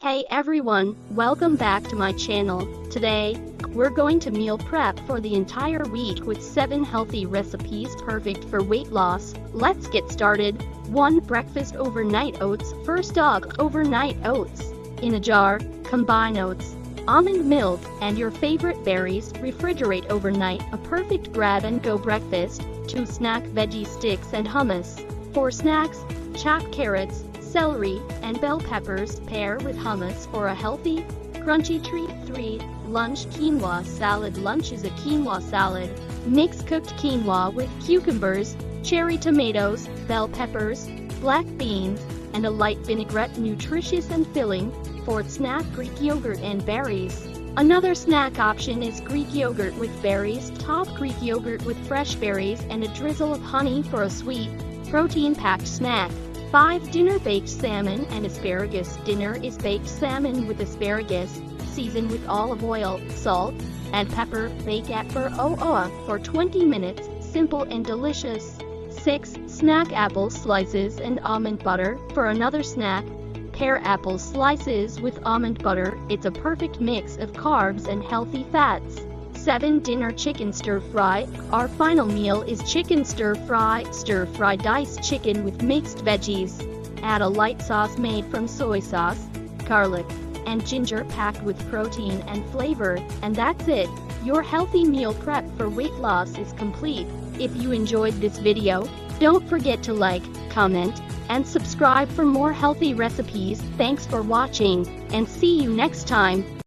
Hey everyone, welcome back to my channel. Today, we're going to meal prep for the entire week with 7 healthy recipes perfect for weight loss. Let's get started. 1. Breakfast overnight oats. First off, overnight oats. In a jar, combine oats, almond milk, and your favorite berries. Refrigerate overnight. A perfect grab-and-go breakfast. 2. Snack veggie sticks and hummus. For snacks, chopped carrots, celery, and bell peppers. Pair with hummus for a healthy, crunchy treat. 3. Lunch quinoa salad. Lunch is a quinoa salad. Mix cooked quinoa with cucumbers, cherry tomatoes, bell peppers, black beans, and a light vinaigrette. Nutritious and filling. 4. Snack Greek yogurt and berries. Another snack option is Greek yogurt with berries. Top Greek yogurt with fresh berries and a drizzle of honey for a sweet, protein-packed snack. 5. Dinner baked salmon and asparagus. Dinner is baked salmon with asparagus, seasoned with olive oil, salt, and pepper. Bake at for 20 minutes. Simple and delicious. 6. Snack apple slices and almond butter. For another snack, pair apple slices with almond butter. It's a perfect mix of carbs and healthy fats. 7. Dinner chicken stir-fry. Our final meal is chicken stir-fry. Stir-fry diced chicken with mixed veggies. Add a light sauce made from soy sauce, garlic, and ginger packed with protein and flavor. And that's it. Your healthy meal prep for weight loss is complete. If you enjoyed this video, don't forget to like, comment, and subscribe for more healthy recipes. Thanks for watching, and see you next time.